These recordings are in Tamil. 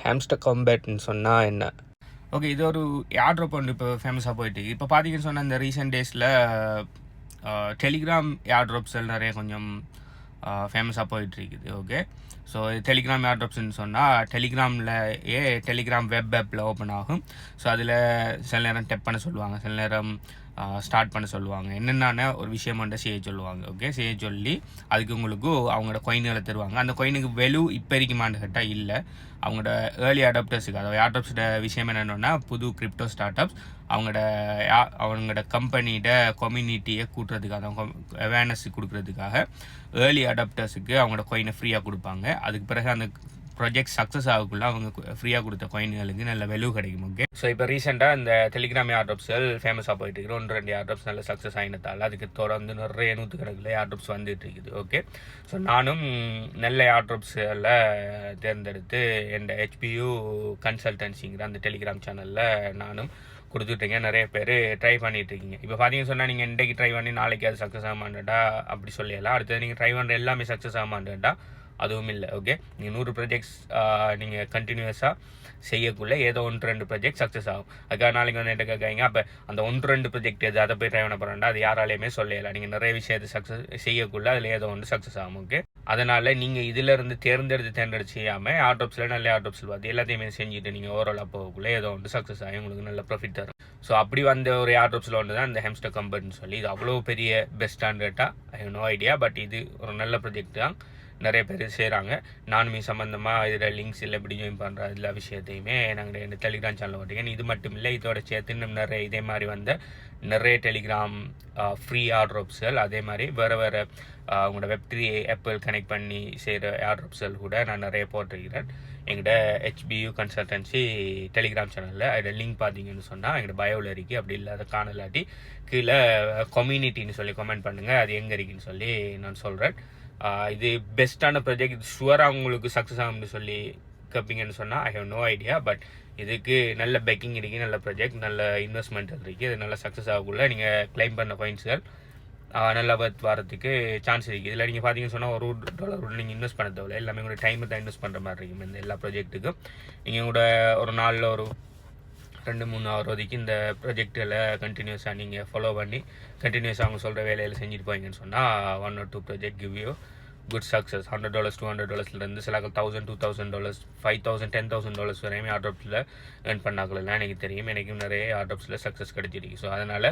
ஹாம்ஸ்டர் காம்பேட்னு சொன்னால் என்ன? ஓகே, இது ஒரு ஏர்ட்ராப் ஒன்று இப்போ ஃபேமஸாக போயிட்டு இப்போ பார்த்தீங்கன்னு சொன்னால் இந்த ரீசெண்ட் டேஸில் டெலிகிராம் ஏர்ட்ராப்ஸ் நிறைய கொஞ்சம் ஃபேமஸாக போயிட்டுருக்குது. ஓகே, ஸோ டெலிகிராம் ஏர்ட்ராப்ஸ்ன்னு சொன்னால் டெலிகிராம் வெப் ஆப்பில் ஓப்பன் ஆகும். ஸோ அதில் சில நேரம் டெப் பண்ண சொல்லுவாங்க, சில நேரம் ஸ்டார்ட் பண்ண சொல்லுவாங்க, என்னென்ன ஒரு விஷயம் மட்டும் செய்ய சொல்லுவாங்க. ஓகே, செய்ய சொல்லி அதுக்கு உங்களுக்கு அவங்களோட கொயின்களை தருவாங்க. அந்த கொயினுக்கு வெலு இப்போ இருக்குமான்னு கேட்டால் இல்லை. அவங்களோட ஏர்லி அடாப்டர்ஸுக்கு, அதாவது ஏர்ட்ராப்ஸோட விஷயம் என்னென்னா புது கிரிப்டோ ஸ்டார்ட் அப்ஸ் அவங்களோட கம்பெனியோட கம்யூனிட்டியை கூட்டுறதுக்காக, அவேர்னஸ் கொடுக்குறதுக்காக ஏர்லி அடாப்டர்ஸுக்கு அவங்களோட கொயினை ஃப்ரீயாக கொடுப்பாங்க. அதுக்கு பிறகு அந்த ப்ராஜெக்ட் சக்ஸஸ் ஆகக்குள்ள அவங்க ஃப்ரீயாக கொடுத்த காயின்களுக்கு நல்ல வெலு கிடைக்கும். ஓகே, ஸோ இப்போ ரீசெண்டாக இந்த டெலிகிராம் ஏர்ட்ராப்ஸ்கள் ஃபேமஸாக போயிட்டு இருக்குது. 1-2 ஏர்ட்ராப்ஸ் நல்ல சக்ஸஸ் ஆகினதால் அதுக்கு தொடர்ந்து நிறைய 100கணக்கில் ஏர்ட்ராப்ஸ் வந்துட்டு இருக்குது. ஓகே, ஸோ நானும் நல்ல ஏர்ட்ராப்ஸில் தேர்ந்தெடுத்து என் HBU கன்சல்டன்சிங்கிற அந்த டெலிகிராம் சேனலில் நானும் கொடுத்துட்ருங்க. நிறைய பேர் ட்ரை பண்ணிகிட்ருக்கீங்க. இப்போ பார்த்தீங்கன்னு சொன்னால் நீங்கள் இன்றைக்கு ட்ரை பண்ணி நாளைக்கு அது சக்ஸஸ் ஆகாமாண்டா அப்படி சொல்லலாம். அடுத்தது நீங்கள் ட்ரை பண்ணுற எல்லாமே சக்ஸஸ் ஆகாமாண்டா அதுவும் இல்லை. ஓகே, நீங்கள் 100 ப்ராஜெக்ட்ஸ் நீங்கள் கண்டினியூஸாக செய்யக்குள்ளே ஏதோ 1-2 ப்ராஜெக்ட் சக்ஸஸ் ஆகும். அதுக்காக நாளைக்கு வந்து என்ன கேட்காங்க, அப்போ அந்த 1-2 ப்ராஜெக்ட் எது அதை போய் ட்ரை பண்ண போகிறேன்டா அது யாராலையுமே சொல்லலாம். நீங்கள் நிறைய விஷயத்தை சக்ஸஸ் செய்யக்குள்ளே அதில் ஏதோ ஒன்று சக்ஸஸ் ஆகும். ஓகே, அதனால் நீங்கள் இதிலேருந்து தேர்ந்தெடுத்து செய்யாமல் ஏர்ட்ராப்ஸில் நல்ல ஏர்ட்ராப்ஸில் பார்த்து எல்லாத்தையுமே செஞ்சுட்டு நீங்கள் ஓவராலாக போகக்குள்ளே ஏதோ ஒன்று சக்ஸஸ் ஆகி உங்களுக்கு நல்ல ப்ராஃபிட் தரும். ஸோ அப்படி வந்த ஒரு ஏர்ட்ராப்ஸில் ஒன்று தான் இந்த ஹாம்ஸ்டர் காம்பேட்னு சொல்லி. இது அவ்வளோ பெரிய பெஸ்ட்டான்னு கேட்டால் I have no idea. But இது ஒரு நல்ல ப்ராஜெக்ட் தான், நிறைய பேர் செய்கிறாங்க. நானுமே சம்மந்தமாக இதில் லிங்க்ஸ் இல்லை எப்படி ஜாயின் பண்ணுற எல்லா விஷயத்தையுமே நாங்கள் இந்த டெலிகிராம் சேனலில் ஓட்டிங்க. இது மட்டும் இல்லை, இதோட சேர்த்து இன்னும் நிறைய இதே மாதிரி வந்த நிறைய டெலிகிராம் ஃப்ரீ ஏர்ட்ராப்ஸ்கள், அதே மாதிரி வேறு உங்களோட Web3 ஆப்பிள் கனெக்ட் பண்ணி செய்கிற ஏர்ட்ராப்ஸ்கள் கூட நான் நிறைய போட்டிருக்கிறேன் எங்கள்கிட்ட HBU கன்சல்டன்சி டெலிகிராம் சேனலில். அதில் லிங்க் பார்த்தீங்கன்னு சொன்னால் எங்கள்கிட்ட பயோவில் இருக்குது. அப்படி இல்லை அதை காணலாட்டி கீழே கம்யூனிட்டின்னு சொல்லி கமெண்ட் பண்ணுங்கள், அது எங்கே இருக்குன்னு சொல்லி நான் சொல்கிறேன். இது பெஸ்ட்டான ப்ராஜெக்ட், இது ஷுவராக உங்களுக்கு சக்ஸஸ் ஆகும்னு சொல்லி கேட்பீங்கன்னு சொன்னால் I have no idea. But இதுக்கு நல்ல பேக்கிங் இருக்குது, நல்ல ப்ராஜெக்ட், நல்ல இன்வெஸ்ட்மெண்ட் இருக்குது. இது நல்ல சக்ஸஸ் ஆகக்குள்ள நீங்கள் கிளைம் பண்ண காயின்ஸ்கள் நல்லா பர்த் வரதுக்கு சான்ஸ் இருக்குது. இதில் நீங்கள் பார்த்தீங்கன்னு சொன்னால் $1 நீங்கள் இன்வெஸ்ட் பண்ண தேவையில்லை, எல்லாமே உங்களோட டைமை தான் இன்வெஸ்ட் பண்ணுற மாதிரி இருக்கும். இந்த எல்லா ப்ராஜெக்ட்டுக்கும் நீங்கள் கூட ஒரு நாளில் ஒரு 2-3 hour வரைக்கும் இந்த ப்ராஜெக்டில் கண்டினியூஸாக நீங்கள் ஃபாலோ பண்ணி கண்டினியூஸாக அவங்க சொல்கிற வேலையில் செஞ்சுட்டு போய்ங்கன்னு சொன்னால் 1 or 2 project give you good success. $100 $200 சில $1,000 $2,000 $5,000 $10,000 வரையுமே ஏர்ட்ராப்ஸில் ஏர்ன் பண்ணாக்கலாம். எனக்கு தெரியும், எனக்கும் நிறைய ஏர்ட்ராப்ஸில் சக்ஸஸ் கிடைச்சிருக்கு. ஸோ அதனால்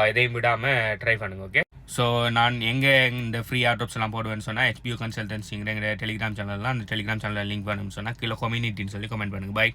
இதையும் விடாமல் ட்ரை பண்ணுங்கள். ஓகே, ஸோ நான் எங்கே இந்த ஃப்ரீ ஏர்ட்ராப்ஸ்லாம் போடுவேன்னு சொன்னால் HBU கன்சல்டன்சிங்கிற எங்கள் டெலிகிராம் சேனல்லாம், அந்த டெலிகிராம் சேனலில் லிங்க் பண்ணணும்னு சொன்னால் கீழே கம்யூனிட்டின்னு சொல்லி கமெண்ட் பண்ணுங்கள். பை.